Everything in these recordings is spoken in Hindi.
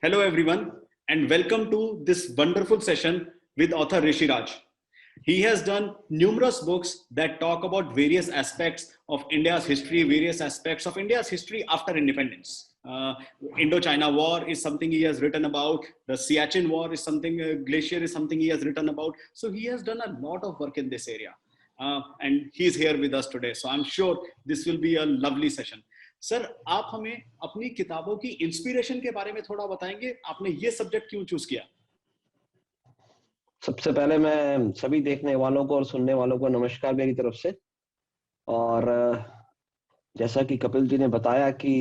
Hello, everyone, and welcome to this wonderful session with author Rishi Raj. He has done numerous books that talk about various aspects of India's history, various aspects of India's history after independence. Indo-China War is something he has written about. The Siachen War is something, Glacier is something he has written about. So he has done a lot of work in this area. And he's here with us today. So I'm sure this will be a lovely session. Sir, आप हमें अपनी किताबों की इंस्पिरेशन के बारे में थोड़ा बताएंगे? आपने ये सब्जेक्ट क्यों चूज किया? सबसे पहले मैं सभी देखने वालों को और सुनने वालों को नमस्कार मेरी तरफ से। और जैसा कि कपिल जी ने बताया कि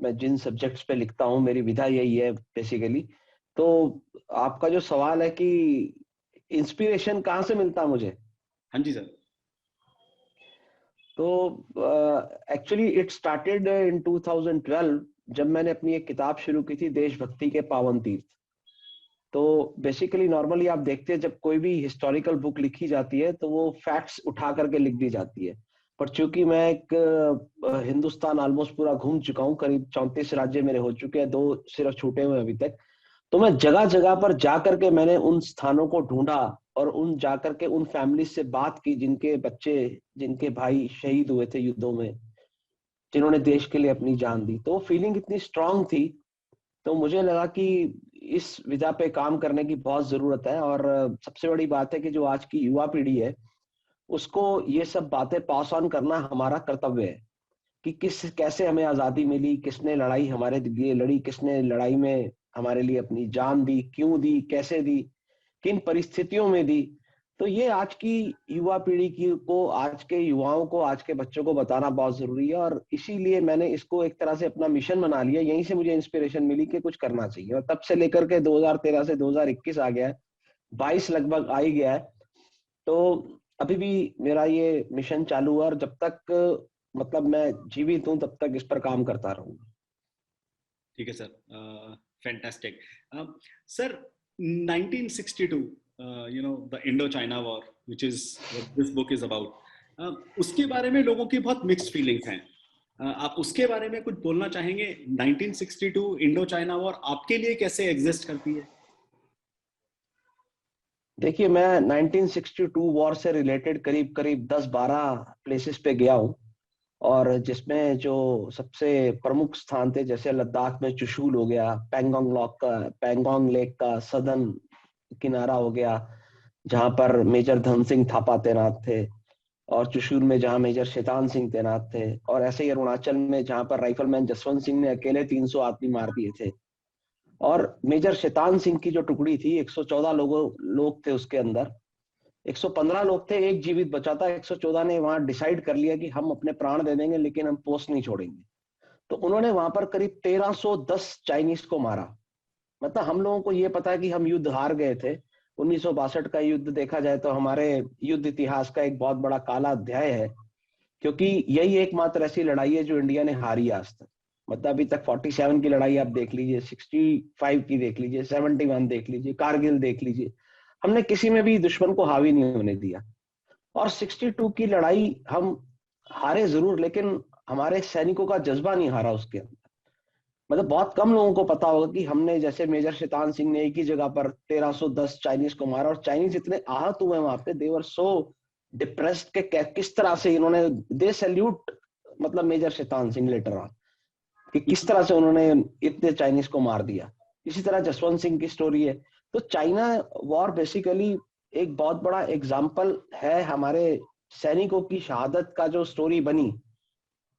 मैं जिन सब्जेक्ट्स पे लिखता हूँ, मेरी विधा यही है बेसिकली। तो आपका जो सवाल है कि इंस्पिरेशन कहाँ से मिलता है मुझे? हाँ जी सर। तो एक्चुअली इट स्टार्टेड इन 2012 जब मैंने अपनी एक किताब शुरू की थी, देशभक्ति के पावन तीर्थ। तो बेसिकली नॉर्मली आप देखते हैं जब कोई भी हिस्टोरिकल बुक लिखी जाती है तो वो फैक्ट्स उठा करके लिख दी जाती है, पर चूंकि मैं एक हिंदुस्तान ऑलमोस्ट पूरा घूम चुका हूँ, करीब 34 राज्य मेरे हो चुके हैं, 2 सिर्फ छूटे हुए अभी तक। तो मैं जगह जगह पर जाकर के मैंने उन स्थानों को ढूंढा और उन जाकर के उन फैमिली से बात की जिनके बच्चे, जिनके भाई शहीद हुए थे युद्धों में, जिन्होंने देश के लिए अपनी जान दी। तो फीलिंग इतनी स्ट्रांग थी तो मुझे लगा कि इस विधा पे काम करने की बहुत जरूरत है। और सबसे बड़ी बात है कि जो आज की युवा पीढ़ी है उसको ये सब बातें पास ऑन करना हमारा कर्तव्य है कि कैसे हमें आजादी मिली, किसने लड़ाई हमारे लिए लड़ी, किसने लड़ाई में हमारे लिए अपनी जान दी, क्यों दी, कैसे दी, किन परिस्थितियों में दी। तो ये आज की युवा पीढ़ी को, आज के युवाओं को, आज के बच्चों को बताना बहुत जरूरी है। और इसीलिए मैंने इसको एक तरह से अपना मिशन बना लिया। यहीं से मुझे इंस्पिरेशन मिली कि कुछ करना चाहिए, और तब से लेकर के 2013 से 2021 आ गया है, 22 लगभग आ ही गया है। तो अभी भी मेरा ये मिशन चालू है और जब तक मतलब मैं जीवित हूं तब तक इस पर काम करता रहूंगा। ठीक है sir, fantastic. Sir, 1962, the Indo-China War, which is what this book is about, उसके बारे में लोगों की बहुत मिक्स्ड फीलिंग्स हैं। आप उसके बारे में कुछ बोलना चाहेंगे? 1962 इंडो-चाइना वॉर आपके लिए कैसे एग्जिस्ट करती है? देखिए, मैं 1962 वॉर से रिलेटेड करीब करीब 10-12 प्लेसेस पे गया हूँ, और जिसमें जो सबसे प्रमुख स्थान थे, जैसे लद्दाख में चुशूल हो गया, पैंगोंग लेक का सदर्न किनारा हो गया जहां पर मेजर धन सिंह थापा तैनात थे, और चुशूल में जहां मेजर शैतान सिंह तैनात थे, और ऐसे ही अरुणाचल में जहां पर राइफलमैन जसवंत सिंह ने अकेले 300 आदमी मार दिए थे। और मेजर शैतान सिंह की जो टुकड़ी थी, 114 लोग थे उसके अंदर, 115 लोग थे, एक जीवित बचा था, 114 ने वहां डिसाइड कर लिया कि हम अपने प्राण दे देंगे लेकिन हम पोस्ट नहीं छोड़ेंगे। तो उन्होंने वहां पर करीब 1310 चाइनीज को मारा। मतलब हम लोगों को ये पता है कि हम युद्ध हार गए थे। 1962 का युद्ध देखा जाए तो हमारे युद्ध इतिहास का एक बहुत बड़ा काला अध्याय है, क्योंकि यही एकमात्र ऐसी लड़ाई है जो इंडिया ने हारी आज तक। मतलब अभी तक 47 की लड़ाई आप देख लीजिए, 65 की देख लीजिए, 71 देख लीजिए, कारगिल देख लीजिए, हमने किसी में भी दुश्मन को हावी नहीं होने दिया। और 62 की लड़ाई हम हारे जरूर, लेकिन हमारे सैनिकों का जज्बा नहीं हारा उसके अंदर। मतलब बहुत कम लोगों को पता होगा कि हमने, जैसे मेजर शैतान सिंह ने एक ही जगह पर 1310 चाइनीज को मारा, और चाइनीज इतने आहत हुए वहां पे, दे वर सो डिप्रेस्ड के किस तरह से इन्होंने, दे सैल्यूट मतलब major Shaitan Singh later on, कि किस तरह से उन्होंने इतने चाइनीज को मार दिया। इसी तरह जसवंत सिंह की स्टोरी है। तो चाइना वॉर बेसिकली एक बहुत बड़ा एग्जाम्पल है हमारे सैनिकों की शहादत का, जो स्टोरी बनी।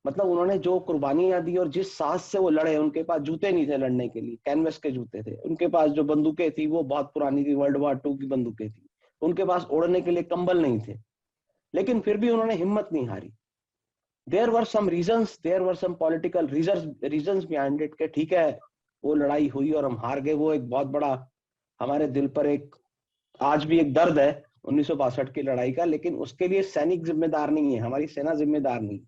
मतलब उन्होंने जो कुर्बानियां दी और जिस साहस से वो लड़े, उनके पास जूते नहीं थे लड़ने के लिए, कैनवस के जूते थे, उनके पास जो बंदूकें थी वो बहुत पुरानी थी, वर्ल्ड वॉर 2 की बंदूकें थी, उनके पास ओढ़ने के लिए कंबल नहीं थे, लेकिन फिर भी उन्होंने हिम्मत नहीं हारी। There were some reasons, there were some political reasons behind it, के ठीक है वो लड़ाई हुई और हम हार गए। वो एक बहुत बड़ा हमारे दिल पर एक, आज भी एक दर्द है 1962 की लड़ाई का, लेकिन उसके लिए सैनिक जिम्मेदार नहीं है, हमारी सेना जिम्मेदार नहीं।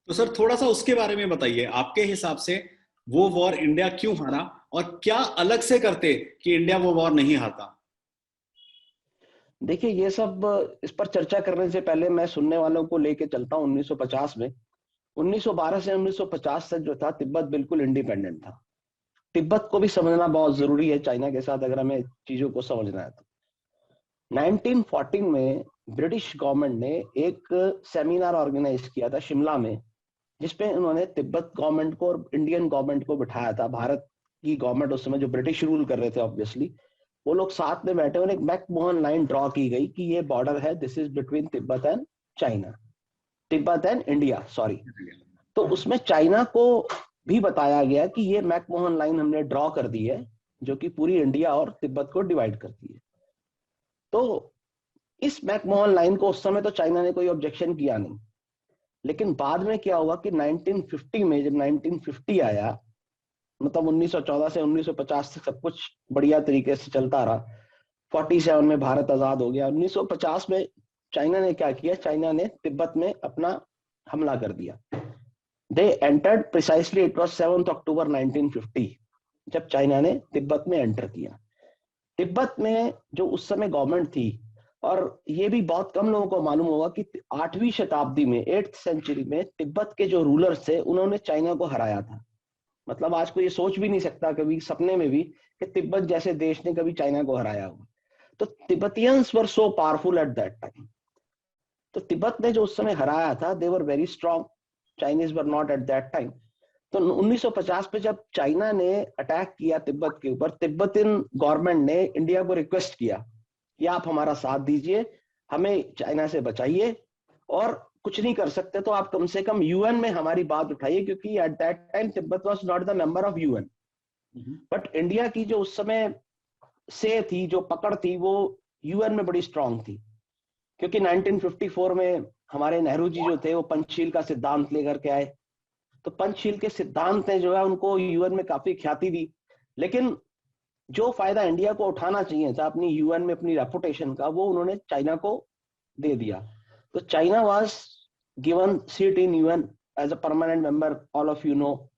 तो सर, थोड़ा सा उसके बारे में बताइए, आपके हिसाब से वो वॉर इंडिया क्यों हारा, और क्या अलग से करते कि इंडिया वो वॉर नहीं हारता? देखिए, ये सब इस पर चर्चा करने से पहले मैं सुनने वालों को लेके चलता हूँ 1950 में। 1912 से 1950 तक जो था, तिब्बत बिल्कुल इंडिपेंडेंट था। तिब्बत को भी समझना बहुत जरूरी है चाइना के साथ, अगर हमें चीजों को समझना है तो। 1914 में ब्रिटिश गवर्नमेंट ने एक सेमिनार ऑर्गेनाइज किया था शिमला में, जिसपे उन्होंने तिब्बत गवर्नमेंट को और इंडियन गवर्नमेंट को बिठाया था। भारत की गवर्नमेंट उस समय जो ब्रिटिश रूल कर रहे थे ऑब्वियसली, वो लोग साथ में बैठे और एक मैकमोहन लाइन ड्रॉ की गई कि ये बॉर्डर है, this is between Tibet and China, Tibet and India sorry. तो उसमें चाइना को भी बताया गया कि ये मैकमोहन लाइन हमने ड्रॉ कर दी है, जो कि पूरी इंडिया और तिब्बत को डिवाइड करती है। तो इस मैकमोहन लाइन को उस समय तो चाइना ने कोई ऑब्जेक्शन किया नहीं, लेकिन बाद में क्या हुआ कि 1950 में जब 1950 आया, मतलब 1914 से 1950 तक सब कुछ बढ़िया तरीके से चलता रहा। 47 में भारत आजाद हो गया। 1950 में चाइना ने क्या किया, चाइना ने तिब्बत में अपना हमला कर दिया। They entered precisely, it was 7 अक्टूबर 1950 जब चाइना ने तिब्बत में एंटर किया। तिब्बत में जो उस समय गवर्नमेंट थी, और ये भी बहुत कम लोगों को मालूम होगा कि 8वीं शताब्दी में, 8th सेंचुरी में तिब्बत के जो रूलर्स थे उन्होंने चाइना को हराया था। मतलब आज को ये सोच भी नहीं सकता कभी सपने में भी कि तिब्बत जैसे देश ने कभी चाइना को हराया हो। तो Tibetans were so powerful at that time. तो तिब्बत ने जो उस समय हराया था, they were very strong, Chinese were not at that time. तो 1950 में जब चाइना ने अटैक किया तिब्बत के ऊपर, तिब्बतियन गवर्नमेंट ने इंडिया को रिक्वेस्ट किया कि आप हमारा साथ दीजिए, हमें चाइना से बचाइए, और कुछ नहीं कर सकते तो आप कम से कम यूएन में हमारी बात उठाइए, क्योंकि eight that time Tibet was not the member of UN. But India की जो उस समय से थी, जो पकड़ थी, वो यूएन में बड़ी स्ट्रांग थी, क्योंकि 1954 में हमारे नेहरू जी जो थे वो पंचशील का सिद्धांत लेकर के आए। तो पंचशील के सिद्धांत ने जो है उनको यूएन में काफी ख्याति दी, लेकिन जो फायदा इंडिया को उठाना चाहिए था अपनी यूएन में अपनी रेपुटेशन का, वो उन्होंने चाइना को दे दिया। तो China was given seat in UN as a permanent member, all of you know.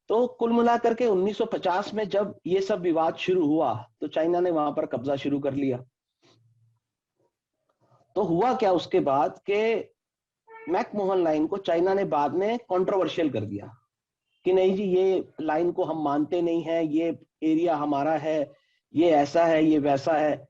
तो कुल मिलाकर के 1950 में जब ये सब विवाद शुरू हुआ, तो चाइना ने वहां पर कब्जा शुरू कर लिया। तो हुआ क्या उसके बाद कि मैकमोहन लाइन को चाइना ने बाद में कंट्रोवर्शियल कर दिया कि नहीं जी, ये लाइन को हम मानते नहीं है, ये एरिया हमारा है, ये ऐसा है, ये वैसा है।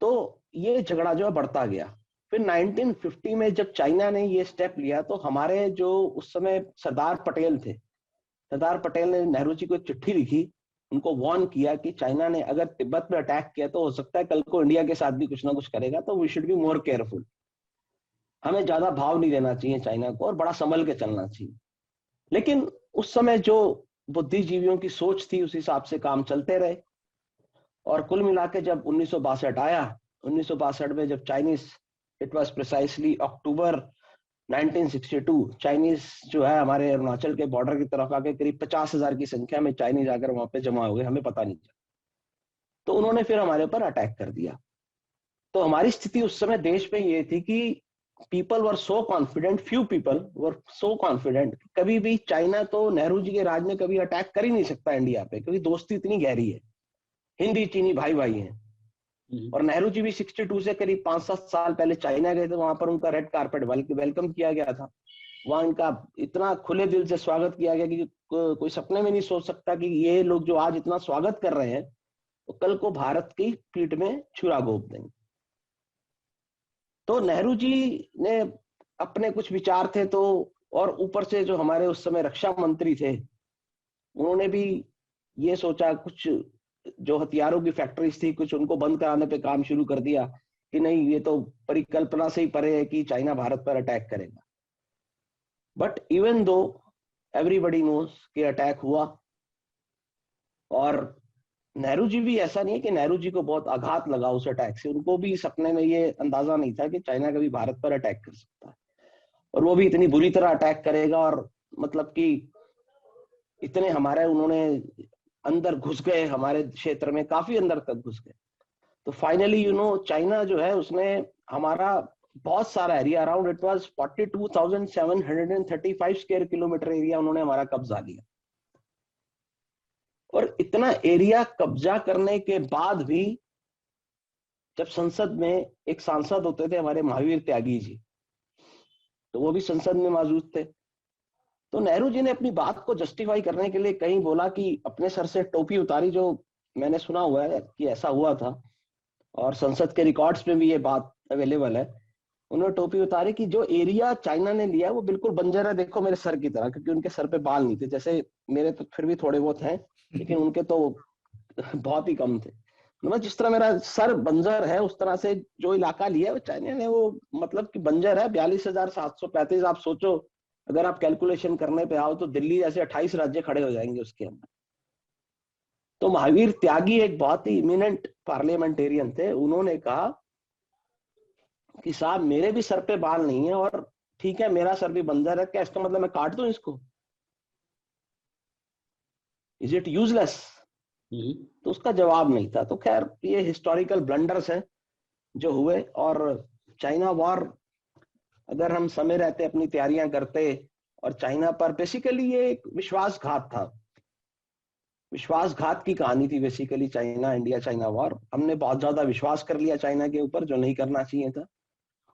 तो ये झगड़ा जो है बढ़ता गया। फिर 1950 में जब चाइना ने ये स्टेप लिया, तो हमारे जो उस समय सरदार पटेल थे, सरदार पटेल ने नेहरू जी को एक चिट्ठी लिखी, उनको वार्न किया कि चाइना ने अगर तिब्बत में अटैक किया तो हो सकता है कल को इंडिया के साथ भी कुछ ना कुछ करेगा, तो we should be more careful. हमें ज्यादा भाव नहीं देना चाहिए चाइना को और बड़ा संभल के चलना चाहिए। लेकिन उस समय जो बुद्धिजीवियों की सोच थी उस हिसाब से काम चलते रहे। और कुल मिला के जब 1962 आया, 1962 में जब Chinese, it was precisely October 1962, Chinese जो है हमारे अरुणाचल के बॉर्डर की तरफ आके करीब 50,000 की संख्या में चाइनीज आकर वहां पे जमा हो गए, हमें पता नहीं चला। तो उन्होंने फिर हमारे ऊपर अटैक कर दिया। तो हमारी स्थिति उस समय देश में ये थी कि people were so confident, few people were so confident, कभी भी चाइना तो नेहरू जी के राज में कभी अटैक कर ही नहीं सकता इंडिया पे, क्योंकि दोस्ती इतनी गहरी है, हिंदी चीनी भाई भाई हैं। और नेहरू जी भी 62 से करीब 5-7 साल पहले चाइना गए थे, वहां पर उनका रेड कारपेट वेलकम किया गया था। वहां इनका इतना खुले दिल से स्वागत किया गया कि कोई सपने में नहीं सोच सकता कि ये लोग जो आज इतना स्वागत कर रहे हैं, तो कल को भारत की पीठ में छुरा घोंप देंगे। तो नेहरू जी ने अपने कुछ विचार थे, तो और ऊपर से जो हमारे उस समय रक्षा मंत्री थे, उन्होंने भी ये सोचा, कुछ जो हथियारों की फैक्ट्रीज थी कुछ उनको बंद कराने पे काम शुरू कर दिया कि नहीं, ये तो परिकल्पना से ही परे है कि चाइना भारत पर अटैक करेगा। But even though everybody knows कि अटैक हुआ, और नेहरू जी भी, ऐसा नहीं है कि नेहरू जी को बहुत आघात लगा उस अटैक से, उनको भी सपने में ये अंदाजा नहीं था कि चाइना कभी भारत पर अटैक कर सकता है, और वो भी इतनी बुरी तरह अटैक करेगा। और मतलब कि इतने हमारे उन्होंने अंदर घुस गए, हमारे क्षेत्र में काफी अंदर तक घुस गए। तो फाइनली चाइना जो है उसने हमारा बहुत सारा area, around it was 42,735 square kilometre area उन्होंने हमारा कब्जा लिया। और इतना एरिया कब्जा करने के बाद भी जब संसद में एक सांसद होते थे हमारे महावीर त्यागी जी, तो वो भी संसद में मौजूद थे। तो नेहरू जी ने अपनी बात को जस्टिफाई करने के लिए कहीं बोला कि अपने सर से टोपी उतारी, जो मैंने सुना हुआ है कि ऐसा हुआ था और संसद के रिकॉर्ड्स में भी ये बात अवेलेबल है। उन्होंने टोपी उतारी कि जो एरिया चाइना ने लिया वो बिल्कुल बंजर है, देखो मेरे सर की तरह, क्योंकि उनके सर पे बाल नहीं थे, जैसे मेरे तो फिर भी थोड़े बहुत हैं, लेकिन उनके तो बहुत ही कम थे। मतलब जिस तरह मेरा सर बंजर है उस तरह से जो इलाका लिया है वो चाइना ने, वो मतलब कि बंजर है। 42,735 आप सोचो, अगर आप कैलकुलेशन करने पे आओ तो दिल्ली जैसे 28 राज्य खड़े हो जाएंगे उसके अंदर। तो महावीर त्यागी एक बहुत ही इमिनेंट पार्लियामेंटेरियन थे, उन्होंने कहा कि साहब मेरे भी सर पे बाल नहीं है और ठीक है मेरा सर भी बंजर है, क्या इसका मतलब मैं काट दूं इसको? Is it useless? तो उसका जवाब नहीं था। तो खैर ये हिस्टोरिकल ब्लंडर्स हैं जो हुए। और चाइना वॉर, अगर हम समय रहते अपनी तैयारियां करते, और चाइना पर बेसिकली ये एक विश्वासघात था, विश्वासघात की कहानी थी basically China India China war. हमने बहुत ज्यादा विश्वास कर लिया चाइना के ऊपर, जो नहीं करना चाहिए था।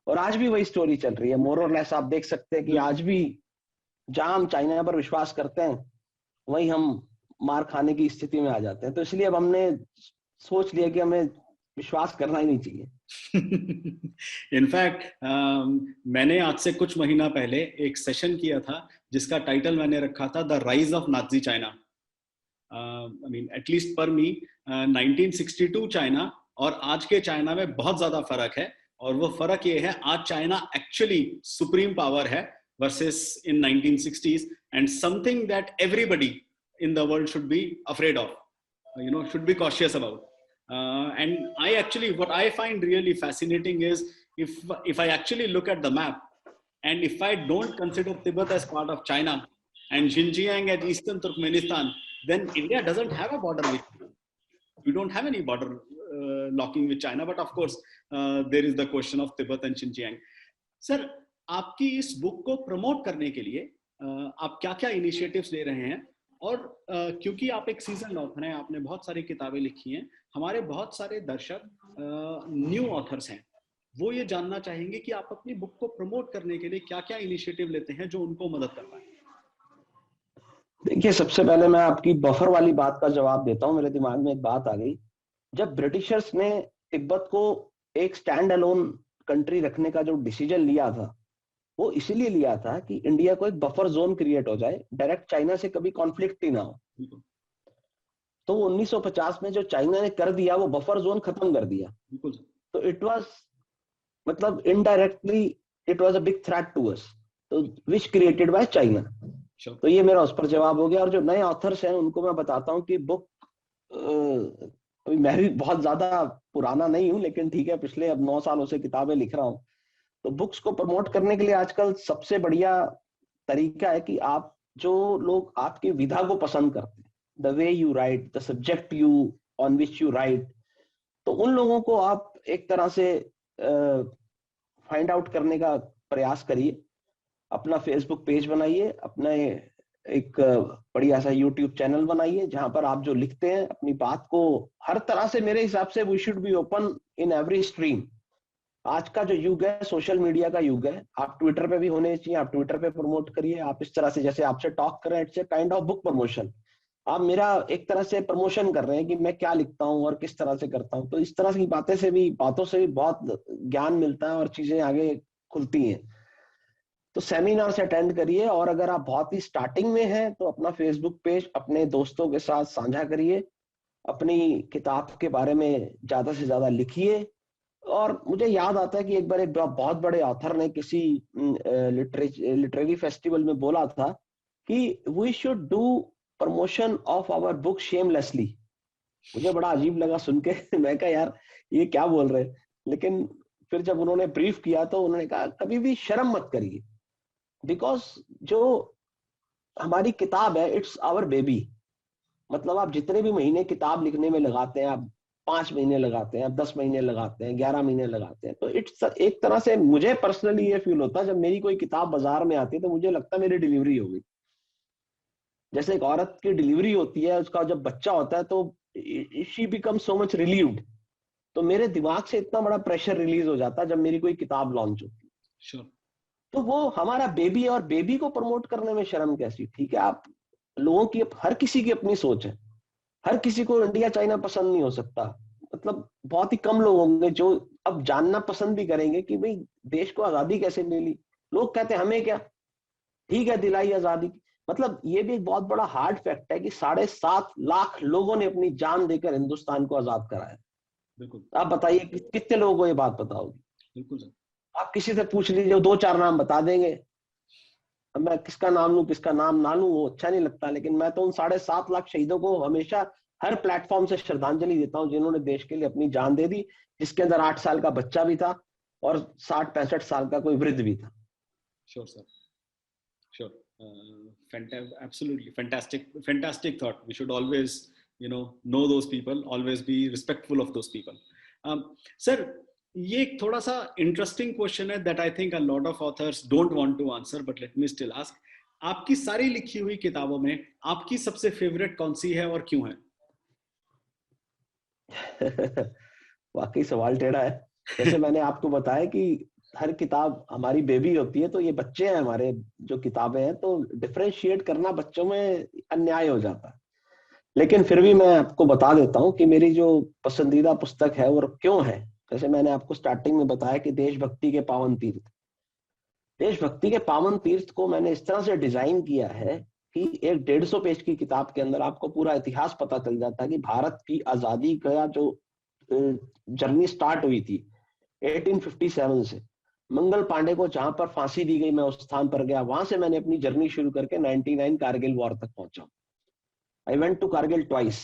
और आज भी वही स्टोरी चल रही है मोर और लेस। आप देख सकते हैं कि आज भी जहां हम चाइना पर विश्वास करते हैं वहीं हम मार खाने की स्थिति में आ जाते हैं। तो इसलिए अब हमने सोच लिया कि हमें विश्वास करना ही नहीं चाहिए। इनफैक्ट मैंने आज से कुछ महीना पहले एक सेशन किया था जिसका टाइटल मैंने रखा था the rise of Nazi China. I mean at least पर मी 1962 चाइना और आज के चाइना में बहुत ज्यादा फर्क है। और वो फर्क ये है, आज चाइना एक्चुअली सुप्रीम पावर है versus in 1960s, and something that everybody in the world should be afraid of, should be cautious about. And I actually, what I find really fascinating is if I actually look at the map, and if I don't consider Tibet as part of China and Xinjiang as Eastern Turkmenistan, then India doesn't have a border with China. We don't have any border locking with China. But of course, there is the question of Tibet and Xinjiang. Sir, आपकी इस बुक को प्रमोट करने के लिए आप क्या-क्या इनिशिएटिव्स ले रहे हैं? और क्योंकि आप एक सीजन ऑथर हैं, आपने बहुत सारी किताबें लिखी हैं, हमारे बहुत सारे दर्शक न्यू ऑथर्स हैं, वो ये जानना चाहेंगे कि आप अपनी बुक को प्रमोट करने के लिए क्या-क्या इनिशिएटिव लेते हैं जो उनको मदद कर पाए। देखिए, सबसे पहले मैं आपकी बफर वाली बात का जवाब देता हूं। मेरे दिमाग में एक बात आ गई। जब ब्रिटिशर्स ने तिब्बत को एक स्टैंड अलोन कंट्री रखने का जो डिसीजन लिया था, वो इसीलिए लिया था कि इंडिया को एक बफर जोन क्रिएट हो जाए, डायरेक्ट चाइना से कभी कॉन्फ्लिक्ट ही ना हो। तो 1950 में जो चाइना ने कर दिया, वो बफर जोन खत्म कर दिया। तो इट वाज, मतलब indirectly it was a big threat to us, तो विच क्रिएटेड बाय चाइना। तो ये मेरा उस पर जवाब हो गया। और जो नए ऑथर्स हैं उनको मैं बताता हूँ कि बुक, मैं भी बहुत ज्यादा पुराना नहीं हूँ, लेकिन ठीक है, पिछले अब 9 सालों से किताबें लिख रहा हूँ। तो बुक्स को प्रमोट करने के लिए आजकल सबसे बढ़िया तरीका है कि आप, जो लोग आपकी विधा को पसंद करते हैं, the way you right, the subject you on which you right, तो उन लोगों को आप एक तरह से फाइंड आउट करने का प्रयास करिए। अपना फेसबुक पेज बनाइए, अपना एक बढ़िया सा यूट्यूब चैनल बनाइए, जहां पर आप जो लिखते हैं अपनी बात को हर तरह से, मेरे हिसाब से we should be open in every stream. आज का जो युग है सोशल मीडिया का युग है, आप ट्विटर पे भी होने चाहिए, आप ट्विटर पे प्रमोट करिए। आप इस तरह से, जैसे आपसे टॉक करें, it's a kind of book promotion. आप मेरा एक तरह से प्रमोशन कर रहे हैं कि मैं क्या लिखता हूँ और किस तरह से करता हूँ। तो इस तरह की बातों से भी बहुत ज्ञान मिलता है और चीजें आगे खुलती हैं। तो सेमिनार से अटेंड करिए। और अगर आप बहुत ही स्टार्टिंग में हैं तो अपना फेसबुक पेज अपने दोस्तों के साथ साझा करिए, अपनी किताब के बारे में ज्यादा से ज्यादा लिखिए। और मुझे याद आता है कि एक बार एक बहुत बड़े ऑथर ने किसी लिटरेरी फेस्टिवल में बोला था कि we should do promotion of our book shamelessly. मुझे बड़ा अजीब लगा सुन के। मैं कहा यार ये क्या बोल रहे हैं, लेकिन फिर जब उन्होंने ब्रीफ किया तो उन्होंने कहा कभी भी शर्म मत करिए, बिकॉज जो हमारी किताब है इट्स आवर बेबी। मतलब आप जितने भी महीने किताब लिखने में लगाते हैं, आप 5 महीने लगाते हैं, आप 10 महीने लगाते हैं, 11 महीने लगाते हैं, तो इट्स एक तरह से, मुझे पर्सनली ये फील होता है जब मेरी कोई किताब बाजार में आती है तो मुझे लगता है मेरी डिलीवरी हो गई। जैसे एक औरत की डिलीवरी होती है, उसका जब बच्चा होता है तो she become so much relieved. तो मेरे दिमाग से इतना बड़ा प्रेशर रिलीज हो जाता है जब मेरी कोई किताब लॉन्च होती है। Sure. तो वो हमारा बेबी है, और बेबी को प्रमोट करने में शर्म कैसी? ठीक है, आप लोगों की, हर किसी की अपनी सोच है, हर किसी को इंडिया चाइना पसंद नहीं हो सकता। मतलब बहुत ही कम लोग होंगे जो अब जानना पसंद भी करेंगे कि भाई देश को आजादी कैसे मिली। लोग कहते हैं हमें क्या, ठीक है दिलाई आजादी। मतलब ये भी एक बहुत बड़ा हार्ड फैक्ट है कि 7.5 लाख लोगों ने अपनी जान देकर हिंदुस्तान को आजाद कराया। बिल्कुल आप बताइए कि कितने लोगों को ये बात पता होगी? बिल्कुल सर। आप किसी से पूछ लीजिए, वो 2-4 नाम बता देंगे। अब मैं किसका नाम लूं किसका नाम ना लूं वो अच्छा नहीं लगता, लेकिन मैं तो उन 7.5 लाख शहीदों को हमेशा हर प्लेटफॉर्म से श्रद्धांजलि देता हूं, जिन्होंने देश के लिए अपनी जान दे दी, जिसके अंदर 8 साल का बच्चा भी था और 60-65 साल का कोई वृद्ध भी था। Sure sir, sure. Absolutely fantastic thought. We should always, know those people, always be respectful of those people. Sir, ये एक थोड़ा सा इंटरेस्टिंग क्वेश्चन है that I think a lot of authors don't want to answer, but let me still ask. आपकी सारी लिखी हुई किताबों में आपकी सबसे फेवरेट कौन सी है और क्यों है? वाकई सवाल टेढ़ा है। जैसे मैंने आपको बताया कि हर किताब हमारी बेबी होती है, तो ये बच्चे हैं हमारे जो किताबें हैं, तो डिफरेंशिएट करना बच्चों में अन्याय हो जाता है। लेकिन फिर भी मैं आपको बता देता हूँ कि मेरी जो पसंदीदा पुस्तक है वो क्यों है। जैसे मैंने आपको स्टार्टिंग में बताया कि देशभक्ति के पावन तीर्थ, देशभक्ति के पावन तीर्थ को मैंने इस तरह से डिजाइन किया है कि एक 150 पेज की किताब के अंदर आपको पूरा इतिहास पता चल जाता है कि भारत की आजादी का जो जर्नी स्टार्ट हुई थी 1857 से। मंगल पांडे को जहां पर फांसी दी गई, मैं उस स्थान पर गया, वहां से मैंने अपनी जर्नी शुरू करके 99 कारगिल वॉर तक पहुंचा। I went to Kargil twice.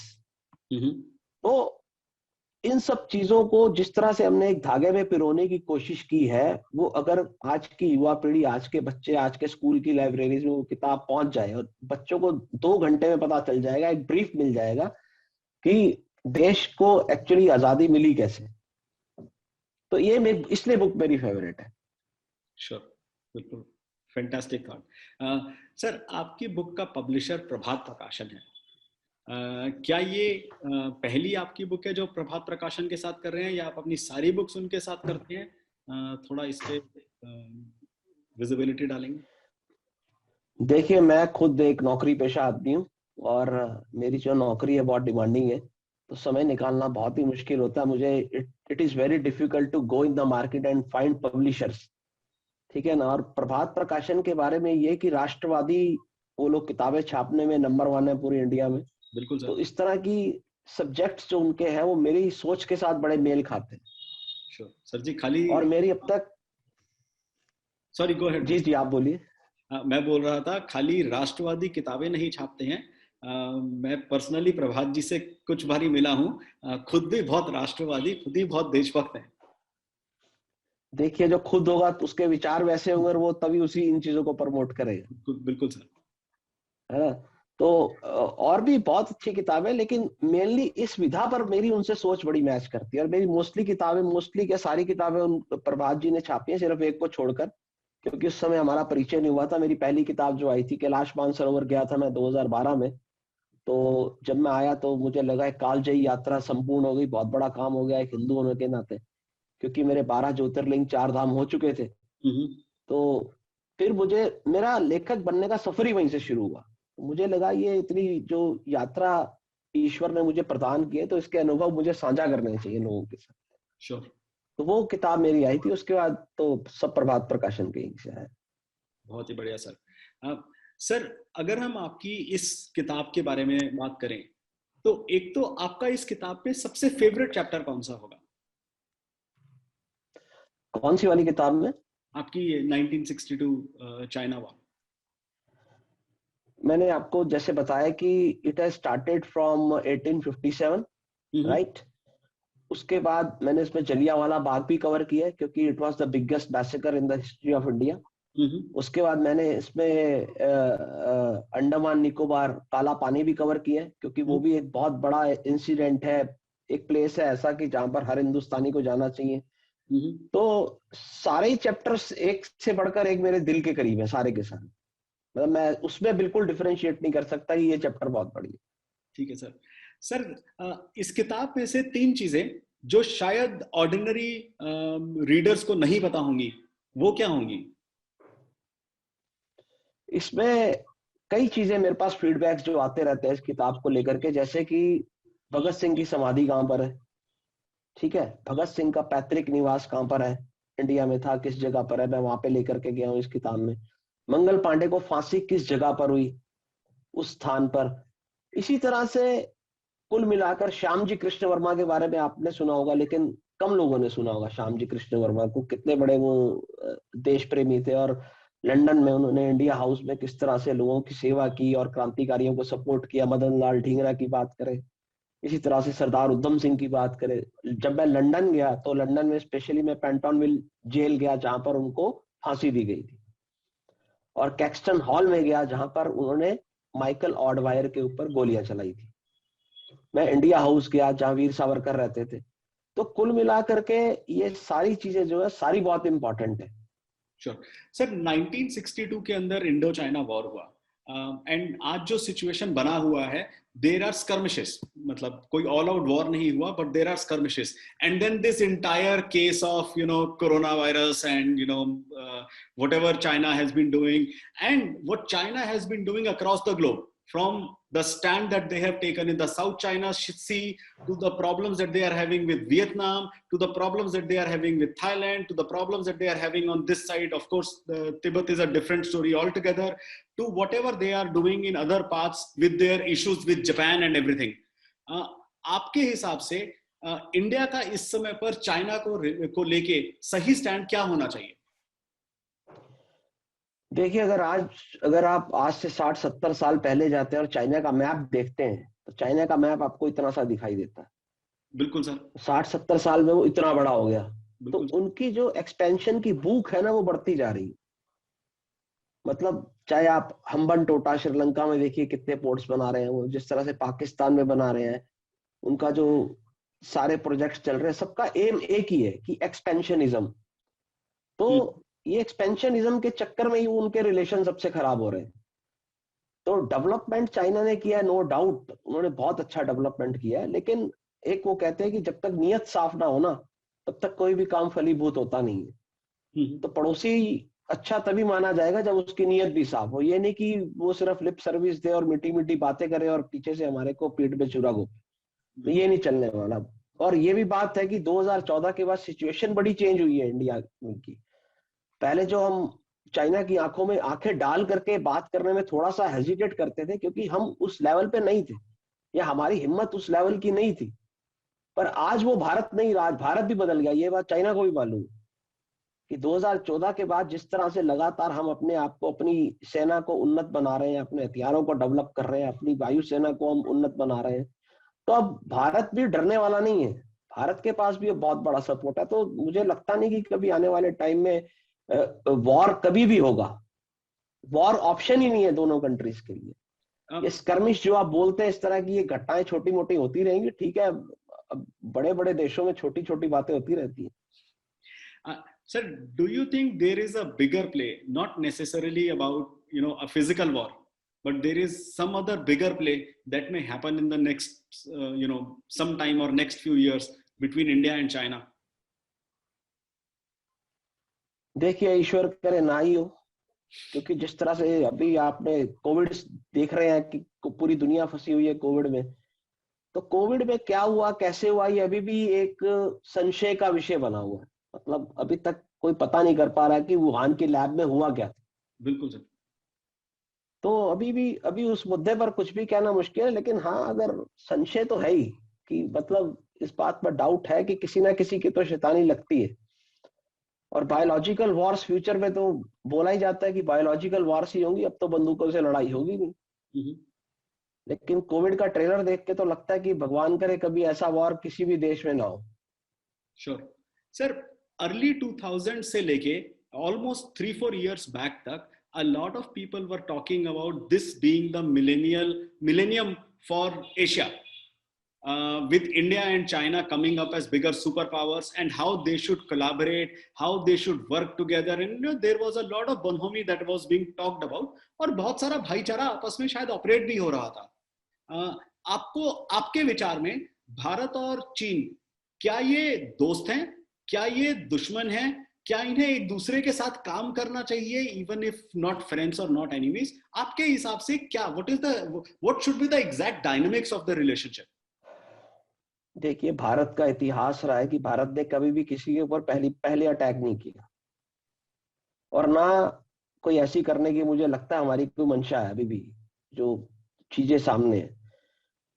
तो इन सब चीजों को जिस तरह से हमने एक धागे में पिरोने की कोशिश की है, वो अगर आज की युवा पीढ़ी, आज के बच्चे, आज के स्कूल की लाइब्रेरीज में वो किताब पहुंच जाए और बच्चों को 2 घंटे में पता चल जाएगा, एक ब्रीफ मिल जाएगा कि देश को एक्चुअली आजादी मिली कैसे, तो ये इसलिए बुक मेरी फेवरेट है। श्योर, बिल्कुल, फैंटास्टिक थॉट। सर, आपकी बुक का पब्लिशर प्रभात प्रकाशन है। क्या ये पहली आपकी बुक है जो प्रभात प्रकाशन के साथ कर रहे हैं, या आप अपनी सारी बुक्स उनके साथ करते हैं? थोड़ा इस पे विजिबिलिटी डालेंगे? देखिए, मैं खुद एक नौकरी पेशा आदमी हूँ, और मेरी जो नौकरी है बहुत डिमांडिंग है, तो समय निकालना बहुत ही मुश्किल होता है मुझे। It is very difficult to go in the market and find publishers, ठीक है ना। और प्रभात प्रकाशन के बारे में ये कि राष्ट्रवादी, वो लोग किताबें छापने में नंबर 1 है पूरी इंडिया में। बिल्कुल तो सर। इस तरह की सब्जेक्ट्स जो उनके हैं वो मेरी सोच के साथ बड़े मेल खाते हैं। श्योर सर जी, खाली और मेरी अब तक, sorry, go ahead ji please. जी आप बोलिए। मैं बोल रहा था, खाली राष्ट्रवादी किताबें नहीं छापते हैं। मैं पर्सनली प्रभात जी से कुछ बारी मिला हूँ, खुद भी बहुत राष्ट्रवादी, खुद ही बहुत देशभक्त हैं। देखिए, जो खुद होगा तो उसके विचार वैसे होंगे और वो तभी उसी इन चीजों को प्रमोट करेगा, बिल्कुल बिल्कुल सर। है ना। तो और भी बहुत अच्छी किताबें, लेकिन मेनली इस विधा पर मेरी उनसे सोच बड़ी मैच करती है। और मेरी मोस्टली क्या, सारी किताबें उन प्रभात जी ने छापी हैं, सिर्फ एक को छोड़कर, क्योंकि उस समय हमारा परिचय नहीं हुआ था। मेरी पहली किताब जो आई थी, कैलाश मानसरोवर गया था मैं 2012 में। तो जब मैं आया तो मुझे लगा एक कालजयी यात्रा संपूर्ण हो गई, बहुत बड़ा काम हो गया एक हिंदू होने के नाते, क्योंकि मेरे 12 ज्योतिर्लिंग 4 धाम हो चुके थे। हम्म। तो फिर मुझे मेरा लेखक बनने का सफर ही वहीं से शुरू हुआ। मुझे लगा ये इतनी जो यात्रा ईश्वर ने मुझे प्रदान की है, तो इसके अनुभव मुझे साझा करने चाहिए लोगों के साथ। श्योर। तो वो किताब मेरी आई थी, उसके बाद तो सब प्रभात प्रकाशन के ही से है। बहुत ही बढ़िया सर। सर, अगर हम आपकी इस किताब के बारे में बात करें, तो एक तो आपका इस किताब में सबसे फेवरेट चैप्टर कौन सा होगा? कौन सी वाली किताब में? आपकी 1962 चाइना वॉर। मैंने आपको जैसे बताया कि it has started from 1857, hmm. Right. उसके बाद मैंने इसमें जलियांवाला बाग भी कवर किया है, क्योंकि it was the biggest massacre in the history of India. Hmm. उसके बाद मैंने इसमें अंडमान निकोबार काला पानी भी कवर किया है, क्योंकि वो भी एक बहुत बड़ा इंसिडेंट है, एक प्लेस है ऐसा कि जहां पर हर हिंदुस्तानी को जाना चाहिए। हम्म। तो सारे ही चैप्टर्स एक से बढ़कर एक मेरे दिल के करीब है, सारे के सारे। मतलब मैं उसमें बिल्कुल डिफरेंशिएट नहीं कर सकता कि ये चैप्टर बहुत बड़ी है। ठीक है सर। सर, इस किताब में से 3 चीजें जो शायद ऑर्डिनरी रीडर्स को नहीं पता होंगी, वो क्या होंगी? इसमें कई चीजें मेरे पास फीडबैक्स जो आते रहते हैं इस किताब को लेकर के, जैसे कि भगत सिंह की समाधि कहाँ पर है, ठीक है, भगत सिंह का पैतृक निवास कहाँ पर है, इंडिया में था, किस जगह पर है, मैं वहां पे लेकर के गया हूँ इस किताब में। मंगल पांडे को फांसी किस जगह पर हुई, उस स्थान पर। इसी तरह से कुल मिलाकर श्याम जी कृष्ण वर्मा के बारे में आपने सुना होगा, लेकिन कम लोगों ने सुना होगा श्याम जी कृष्ण वर्मा को। कितने बड़े वो देश प्रेमी थे, और लंदन में उन्होंने इंडिया हाउस में किस तरह से लोगों की सेवा की और क्रांतिकारियों को सपोर्ट किया। मदन लाल ढींगरा की बात करें, इसी तरह से सरदार उधम सिंह की बात करें। जब मैं लंदन गया तो लंदन में स्पेशली मैं पेंटनविल जेल गया जहां पर उनको फांसी दी गई थी, और कैक्सटन हॉल में गया जहां पर उन्होंने माइकल ऑडवायर के ऊपर गोलियां चलाई थी। मैं इंडिया हाउस गया जहां वीर सावरकर रहते थे। तो कुल मिलाकर के ये सारी चीजें जो है सारी बहुत इंपॉर्टेंट है। श्योर सर, 1962 के अंदर इंडो चाइना वॉर हुआ, एंड आज जो सिचुएशन बना हुआ है, देर आर skirmishes, मतलब कोई ऑल आउट वॉर नहीं हुआ, but there are skirmishes, and then this entire case of corona virus and whatever China has been doing, and what China has been doing across the globe, from the stand that they have taken in the South China Sea, to the problems that they are having with Vietnam, to the problems that they are having with Thailand, to the problems that they are having on this side. Of course, Tibet is a different story altogether, to whatever they are doing in other parts with their issues with Japan and everything. आपके हिसाब से इंडिया का इस समय पर चाइना को लेके सही स्टैंड क्या होना चाहिए? देखिए, अगर आप आज से 60-70 साल पहले जाते हैं और चाइना का मैप देखते हैं, तो चाइना का मैप आपको इतना सा दिखाई देता है। बिल्कुल सर। 60-70 साल में वो इतना बड़ा हो गया। तो बिल्कुल। उनकी जो एक्सपेंशन की भूख है ना, वो बढ़ती जा रही है। मतलब चाहे आप हम्बन टोटा श्रीलंका में देखिए कितने पोर्ट्स बना रहे हैं, वो जिस तरह से पाकिस्तान में बना रहे हैं, उनका जो सारे प्रोजेक्ट्स चल रहे हैं, सबका एम एक ही है कि एक्सपेंशनिज्म। तो ये एक्सपेंशनिज्म के चक्कर में ही उनके रिलेशन सबसे खराब हो रहे हैं। तो डेवलपमेंट चाइना ने किया, नो डाउट, उन्होंने बहुत अच्छा डेवलपमेंट किया है, लेकिन एक वो कहते हैं कि जब तक नियत साफ ना हो ना, तब तक कोई भी काम फलीभूत होता नहीं है। तो पड़ोसी अच्छा तभी माना जाएगा जब उसकी नियत भी साफ हो। ये नहीं कि वो सिर्फ लिप सर्विस दे और मीठी मीठी बातें करे और पीछे से हमारे को पीठ पे छुरा घोंपे, तो ये नहीं चलने वाला। और ये भी बात है कि 2014 के बाद सिचुएशन बड़ी चेंज हुई है इंडिया की। पहले जो हम चाइना की आंखों में आंखें डाल करके बात करने में थोड़ा सा हेजिटेट करते थे, क्योंकि हम उस लेवल पे नहीं थे या हमारी हिम्मत उस लेवल की नहीं थी। पर आज वो भारत नहीं रहा, भारत भी बदल गया। ये बात चाइना को भी मालूम है कि 2014 के बाद जिस तरह से लगातार हम अपने आप को, अपनी सेना को उन्नत बना रहे हैं, अपने हथियारों को डेवलप कर रहे हैं, अपनी वायुसेना को हम उन्नत बना रहे हैं, तो अब भारत भी डरने वाला नहीं है। भारत के पास भी बहुत बड़ा सपोर्ट है। तो मुझे लगता नहीं कि कभी आने वाले टाइम में वॉर कभी भी होगा। वॉर ऑप्शन ही नहीं है दोनों कंट्रीज के लिए। ये स्कर्मिश जो आप बोलते हैं, इस तरह की ये घटनाएं छोटी मोटी होती रहेंगी, ठीक है। अब बड़े बड़े देशों में छोटी छोटी बातें होती रहती है। Sir, do you think there is a bigger play, not necessarily about a physical war, but there is some other bigger play that may happen in the next some time or next few years between India and China? देखिए, ईश्वर करे ना ही हो, क्योंकि जिस तरह से अभी आपने कोविड देख रहे हैं कि पूरी दुनिया फंसी हुई है कोविड में। तो कोविड में क्या हुआ, कैसे हुआ, ये अभी भी एक संशय का विषय बना हुआ है। मतलब अभी तक कोई पता नहीं कर पा रहा है कि वुहान की लैब में हुआ क्या था। बिल्कुल सर। तो अभी उस मुद्दे पर कुछ भी कहना मुश्किल है, लेकिन हाँ, अगर संशय तो है ही कि मतलब इस बात पर डाउट है कि किसी ना किसी की तो शैतानी लगती है। और बायोलॉजिकल वॉर्स फ्यूचर में तो बोला ही जाता है कि बायोलॉजिकल वॉर्स ही होंगी, अब तो बंदूकों से लड़ाई होगी नहीं। लेकिन कोविड का ट्रेलर देख के तो लगता है कि भगवान करे कभी ऐसा वॉर किसी भी देश में ना हो। श्योर सर, अर्ली 2000 से लेके almost 3-4 years back तक, a lot of people were talking about this being the millennium for Asia, with India and China coming up as bigger superpowers, and how they should collaborate, how they should work together, and there was a lot of bonhomie that was being talked about, और बहुत सारा भाईचारा आपस में शायद ऑपरेट भी हो रहा था। आपके विचार में भारत और चीन, क्या ये दोस्त हैं, क्या ये दुश्मन हैं, क्या इन्हें एक दूसरे के साथ काम करना चाहिए, इवन इफ नॉट फ्रेंड्स और नॉट एनिमीज? आपके हिसाब से क्या, what should be the exact dynamics of the relationship? देखिए, भारत का इतिहास रहा है कि भारत ने कभी भी किसी के ऊपर पहले अटैक नहीं किया, और ना कोई ऐसी करने की मुझे लगता है हमारी कोई मंशा है अभी भी, जो चीजें सामने है।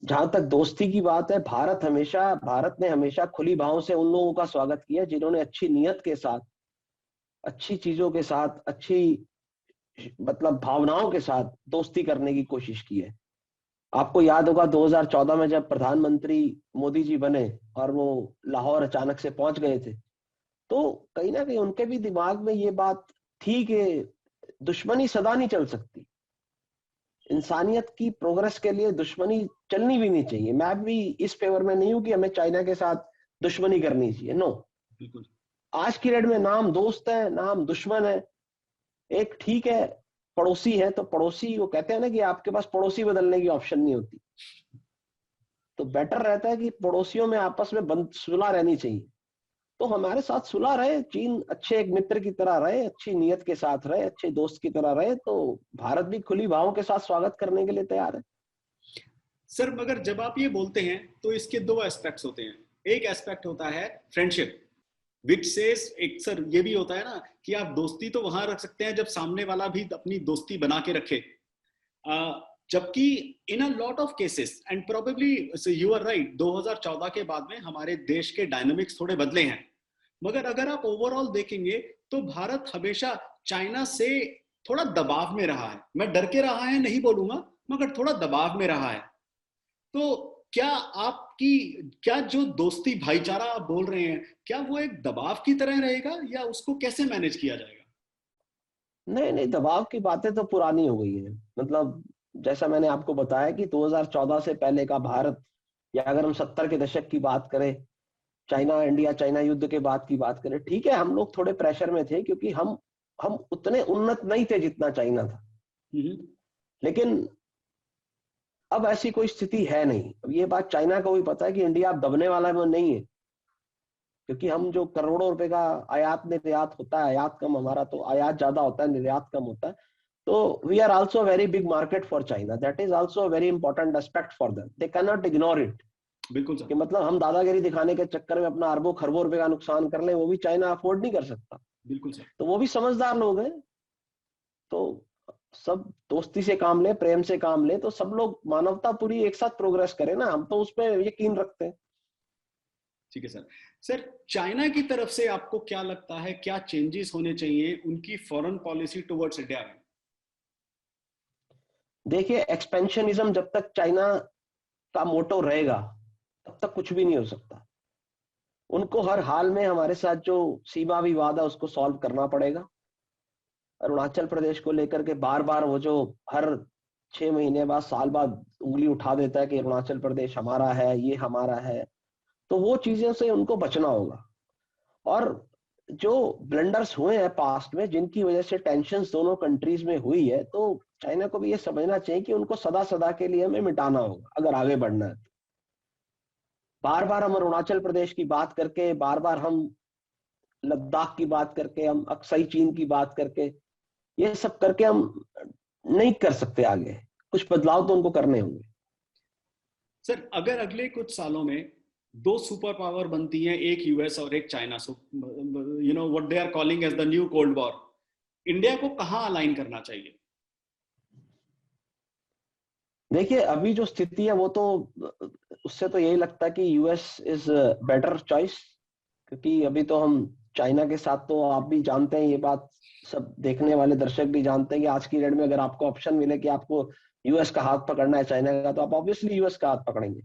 जहां तक दोस्ती की बात है, भारत ने हमेशा खुली बाहों से उन लोगों का स्वागत किया जिन्होंने अच्छी नीयत के साथ, अच्छी चीजों के साथ, अच्छी मतलब भावनाओं के साथ दोस्ती करने की कोशिश की है। आपको याद होगा 2014 में जब प्रधानमंत्री मोदी जी बने और वो लाहौर अचानक से पहुंच गए थे, तो कहीं ना कहीं उनके भी दिमाग में ये बात थी कि दुश्मनी सदा नहीं चल सकती, इंसानियत की प्रोग्रेस के लिए दुश्मनी चलनी भी नहीं चाहिए। मैं भी इस फेवर में नहीं हूं कि हमें चाइना के साथ दुश्मनी करनी चाहिए, नो। बिल्कुल। आज की डेट में नाम दोस्त है, नाम दुश्मन है। एक ठीक है, पड़ोसी है तो पड़ोसी, वो कहते हैं ना कि आपके पास पड़ोसी बदलने की ऑप्शन नहीं होती, तो बेटर रहता है कि पड़ोसियों में आपस में सुलह रहनी चाहिए। तो हमारे साथ सुलह रहे, चीन अच्छे एक मित्र की तरह रहे, अच्छी नीयत के साथ रहे, अच्छे दोस्त की तरह रहे, तो भारत भी खुली बाहों के साथ स्वागत करने के लिए तैयार है। सर, मगर जब आप ये बोलते हैं तो इसके दो एस्पेक्ट्स होते हैं। एक एस्पेक्ट होता है फ्रेंडशिप, विच सेज, एक सर ये भी होता है ना कि आप दोस्ती तो वहां रख सकते हैं जब सामने वाला भी अपनी दोस्ती बना के रखे। जबकि in a lot of cases, and probably you are right, 2014 के बाद में हमारे देश के डायनामिक्स थोड़े बदले हैं, मगर अगर आप ओवरऑल देखेंगे तो भारत हमेशा चाइना से थोड़ा दबाव में रहा है। मैं डर के रहा है नहीं बोलूंगा, मगर थोड़ा दबाव में रहा है। तो क्या जो दोस्ती भाईचारा आप बोल रहे हैं, क्या वो एक दबाव की तरह रहेगा, या उसको कैसे मैनेज किया जाएगा? नहीं नहीं, दबाव की बातें तो पुरानी हो गई है। मतलब जैसा मैंने आपको बताया कि 2014 से पहले का भारत, या अगर हम 70 के दशक की बात करें, चाइना युद्ध के बाद की बात करें, ठीक है हम लोग थोड़े प्रेशर में थे क्योंकि हम उतने उन्नत नहीं थे जितना चाइना था। लेकिन अब ऐसी कोई स्थिति है नहीं। अब ये बात चाइना को भी पता है कि इंडिया अब दबने वाला में नहीं है, क्योंकि हम जो करोड़ों रुपए का आयात निर्यात होता है, आयात कम हमारा, तो आयात ज्यादा होता है, निर्यात कम होता है। तो we are also very big market for China, that is also very important aspect for them, they can not ignore it. बिल्कुल सर। कि मतलब हम दादागिरी दिखाने के चक्कर में अपना अरबों खरबों रुपए का नुकसान कर ले, वो भी चाइना अफोर्ड नहीं कर सकता। बिल्कुल सर। तो वो भी समझदार लोग हैं। तो सब दोस्ती से काम ले, प्रेम से काम ले, तो सब लोग मानवता पूरी एक साथ प्रोग्रेस करे ना, हम तो उस पर यकीन रखते हैं। ठीक है सर। सर, चाइना की तरफ से आपको क्या लगता है, क्या चेंजेस होने चाहिए उनकी फॉरेन पॉलिसी टुवर्ड्स इंडिया में? देखिए, एक्सपेंशनिज्म जब तक चाइना का मोटो रहेगा तब तक कुछ भी नहीं हो सकता। उनको हर हाल में हमारे साथ जो सीमा विवाद है उसको सॉल्व करना पड़ेगा। अरुणाचल प्रदेश को लेकर के बार बार वो जो हर 6 महीने बाद, साल बाद उंगली उठा देता है कि अरुणाचल प्रदेश हमारा है, ये हमारा है, तो वो चीजों से उनको बचना होगा। और जो ब्लंडर्स हुए हैं पास्ट में, जिनकी वजह से टेंशन्स दोनों कंट्रीज में हुई है, तो चाइना को भी ये समझना चाहिए कि उनको सदा सदा के लिए हमें मिटाना होगा अगर आगे बढ़ना है। बार बार हम अरुणाचल प्रदेश की बात करके, बार बार हम लद्दाख की बात करके, हम अक्साई चीन की बात करके, ये सब करके हम नहीं कर सकते आगे। कुछ बदलाव तो उनको करने होंगे। सर, अगर अगले कुछ सालों में दो सुपर पावर बनती हैं, एक यूएस और एक China, so you know what they are calling as the new cold war, India को कहां अलाइन करना चाहिए? देखिए, अभी जो स्थिति है वो तो, उससे तो यही लगता है कि यूएस इज बेटर चॉइस। क्योंकि अभी तो हम चाइना के साथ, तो आप भी जानते हैं ये बात, सब देखने वाले दर्शक भी जानते हैं कि आज की डेट में अगर आपको ऑप्शन मिले कि आपको यूएस का हाथ पकड़ना है चाइना का, तो आप ऑब्वियसली यूएस का हाथ पकड़ेंगे।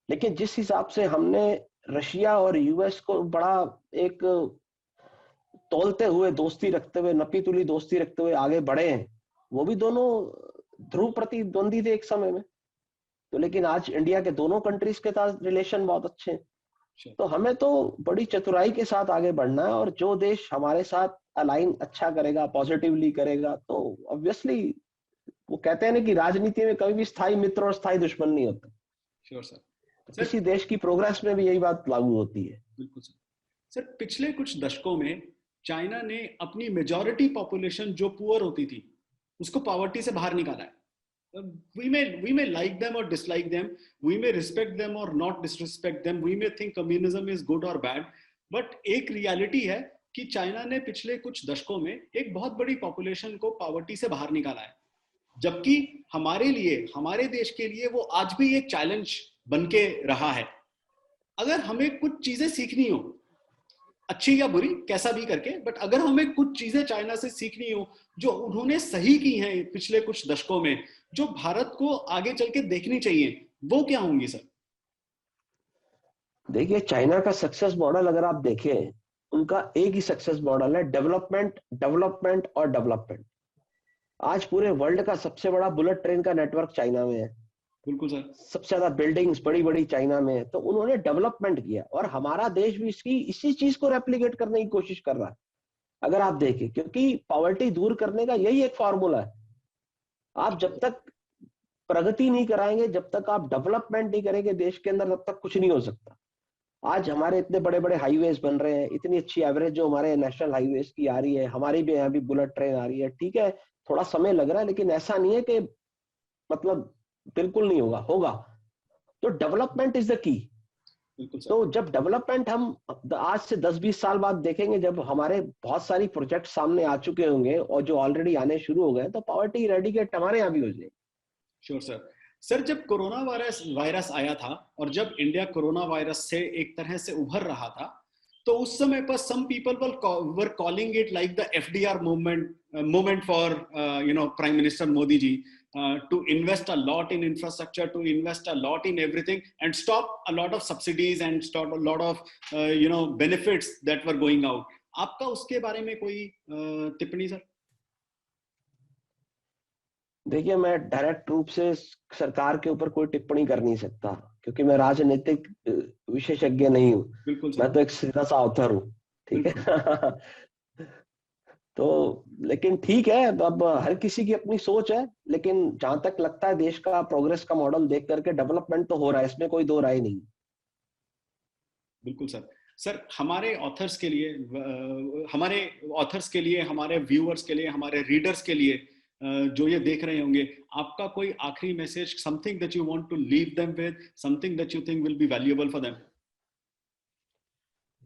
लेकिन जिस हिसाब से हमने रशिया और यूएस को बड़ा एक तौलते हुए दोस्ती रखते हुए, नपी तुली दोस्ती रखते हुए आगे बढ़े हैं, वो भी दोनों ध्रुव प्रतिद्वंदी थे एक समय में, तो लेकिन आज इंडिया के दोनों कंट्रीज के साथ रिलेशन बहुत अच्छे हैं। Sure. तो हमें तो बड़ी चतुराई के साथ आगे बढ़ना है, और जो देश हमारे साथ अलाइन अच्छा करेगा, पॉजिटिवली करेगा, तो ऑब्वियसली, वो कहते हैं ना कि राजनीति में कभी भी स्थायी मित्र और स्थायी दुश्मन नहीं होता। Sure sir. तो सर, किसी देश की प्रोग्रेस में भी यही बात लागू होती है। बिल्कुल सर। सर, पिछले कुछ दशकों में चाइना ने अपनी मेजॉरिटी पॉपुलेशन जो पुअर होती थी उसको पॉवर्टी से बाहर निकाला है. We may like them or dislike them, we may respect them or not disrespect them, we may think communism is good or bad, but एक रियलिटी है कि चाइना ने पिछले कुछ दशकों में एक बहुत बड़ी पॉपुलेशन को पॉवर्टी से बाहर निकाला है, जबकि हमारे लिए, हमारे देश के लिए वो आज भी एक चैलेंज बन के रहा है. अगर हमें कुछ चीजें सीखनी हो, अच्छी या बुरी कैसा भी करके, बट अगर हमें कुछ चीजें चाइना से सीखनी हो जो उन्होंने सही की हैं पिछले कुछ दशकों में, जो भारत को आगे चल के देखनी चाहिए, वो क्या होंगी सर? देखिए, चाइना का सक्सेस मॉडल अगर आप देखें, उनका एक ही सक्सेस मॉडल है, डेवलपमेंट, डेवलपमेंट और डेवलपमेंट. आज पूरे वर्ल्ड का सबसे बड़ा बुलेट ट्रेन का नेटवर्क चाइना में है. बिल्कुल सर. सबसे ज्यादा बिल्डिंग्स बड़ी बड़ी चाइना में है. तो उन्होंने डेवलपमेंट किया और हमारा देश भी इसी चीज को रेप्लिकेट करने की कोशिश कर रहा है, अगर आप देखें, क्योंकि पॉवर्टी दूर करने का यही एक फॉर्मूला है. आप जब तक प्रगति नहीं कराएंगे, जब तक आप डेवलपमेंट नहीं करेंगे देश के अंदर, तब तक कुछ नहीं हो सकता. आज हमारे इतने बड़े बड़े हाईवेज बन रहे हैं, इतनी अच्छी एवरेज जो हमारे नेशनल हाईवेज की आ रही है, हमारी भी यहाँ भी बुलेट ट्रेन आ रही है. ठीक है, थोड़ा समय लग रहा है, लेकिन ऐसा नहीं है कि मतलब बिल्कुल नहीं होगा, होगा. तो डेवलपमेंट इज द की. तो जब डेवलपमेंट हम आज से 10-20 साल बाद देखेंगे, जब हमारे बहुत सारी प्रोजेक्ट सामने आ चुके होंगे और जो ऑलरेडी आने शुरू हो गए, तो पॉवर्टी इरेडिकेट हमारे यहाँ भी हो जाएगी. Sure sir. सर, जब कोरोना वायरस आया था और जब इंडिया कोरोना वायरस से एक तरह से उभर रहा था, तो उस समय पर some people were calling it like the FDR movement for prime minister Modi ji, to invest a lot in infrastructure, to invest a lot in everything and stop a lot of subsidies and stop a lot of benefits that were going out. आपका उसके बारे में कोई टिप्पणी सर? देखिए, मैं डायरेक्ट रूप से सरकार के ऊपर कोई टिप्पणी कर नहीं सकता, क्योंकि मैं राजनीतिक विशेषज्ञ नहीं हूँ. बिल्कुल सर. मैं तो एक सीधा सा ऑथर हूँ. ठीक है. तो लेकिन ठीक है, अब हर किसी की अपनी सोच है, लेकिन जहां तक लगता है देश का प्रोग्रेस का मॉडल देख करके डेवलपमेंट तो हो रहा है, इसमें कोई दो राय नहीं. बिल्कुल सर. सर, हमारे ऑथर्स के लिए, हमारे व्यूअर्स के लिए, हमारे रीडर्स के लिए जो ये देख रहे होंगे, आपका कोई आखिरी message, something that you want to leave them with, something that you think will be valuable for them?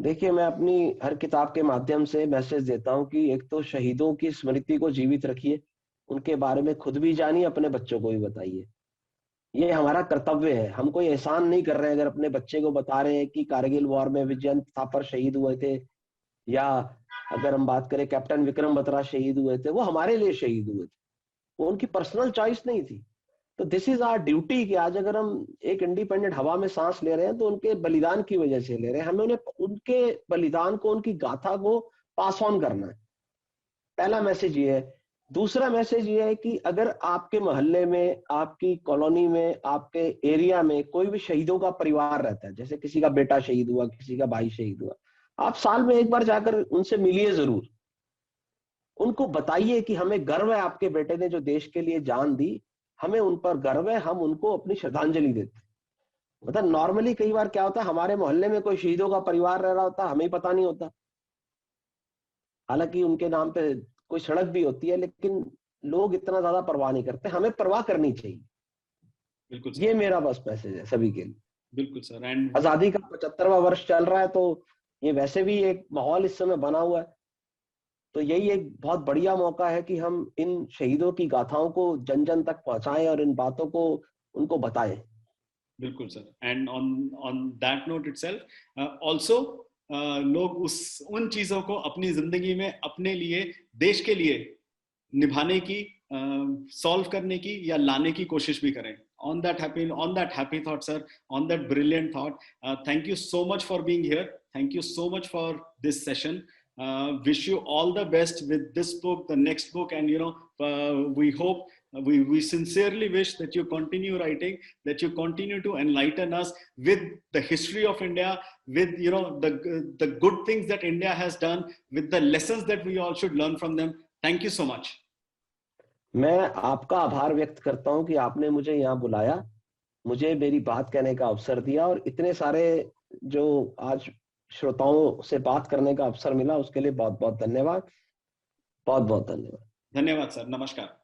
देखिए, मैं अपनी हर किताब के माध्यम से मैसेज देता हूं कि एक तो शहीदों की स्मृति को जीवित रखिए, उनके बारे में खुद भी जानिए, अपने बच्चों को भी बताइए. ये हमारा कर्तव्य है. हम कोई एहसान नहीं कर रहे हैं अगर अपने बच्चे को बता रहे हैं कि कारगिल वॉर में विजयंत थापर शहीद हुए थे, या अगर हम बात करें कैप्टन विक्रम बत्रा शहीद हुए थे, वो हमारे लिए शहीद हुए थे, वो उनकी पर्सनल चॉइस नहीं थी. तो दिस इज आवर ड्यूटी कि आज अगर हम एक इंडिपेंडेंट हवा में सांस ले रहे हैं, तो उनके बलिदान की वजह से ले रहे हैं. हमें उन्हें, उनके बलिदान को, उनकी गाथा को पास ऑन करना है. पहला मैसेज ये है. दूसरा मैसेज ये है कि अगर आपके मोहल्ले में, आपकी कॉलोनी में, आपके एरिया में कोई भी शहीदों का परिवार रहता है, जैसे किसी का बेटा शहीद हुआ, किसी का भाई शहीद हुआ, आप साल में एक बार जाकर उनसे मिलिए जरूर. उनको बताइए कि हमें गर्व है आपके बेटे ने जो देश के लिए जान दी, हमें उन पर गर्व है, हम उनको अपनी श्रद्धांजलि देते हैं. मतलब नॉर्मली कई बार क्या होता है, हमारे मोहल्ले में कोई शहीदों का परिवार रह रहा होता, हमें पता नहीं होता, हालांकि उनके नाम पे कोई सड़क भी होती है, लेकिन लोग इतना ज्यादा परवाह नहीं करते. हमें परवाह करनी चाहिए. बिल्कुल. ये मेरा बस मैसेज है सभी के लिए. बिल्कुल सर. एंड आजादी का 75वां वर्ष चल रहा है, तो ये वैसे भी एक माहौल इस समय बना हुआ है, तो यही एक बहुत बढ़िया मौका है कि हम इन शहीदों की गाथाओं को जन जन तक पहुंचाएं और इन बातों को उनको बताएं. बिल्कुल sir. And on that note itself also लोग उन चीजों को अपनी जिंदगी में अपने लिए, देश के लिए निभाने की, सॉल्व करने की या लाने की कोशिश भी करें. On that happy thought, sir, on that brilliant thought, thank you so much for being here. Thank you so much for this session. Wish you all the best with this book, the next book, and we hope, we sincerely wish that you continue writing, that you continue to enlighten us with the history of India, with the good things that India has done, with the lessons that we all should learn from them. Thank you so much. मैं आपका आभार व्यक्त करता हूं कि आपने मुझे यहाँ बुलाया, मुझे मेरी बात कहने का अवसर दिया, और इतने सारे जो आज श्रोताओं से बात करने का अवसर मिला, उसके लिए बहुत बहुत धन्यवाद। बहुत बहुत धन्यवाद। धन्यवाद सर, नमस्कार।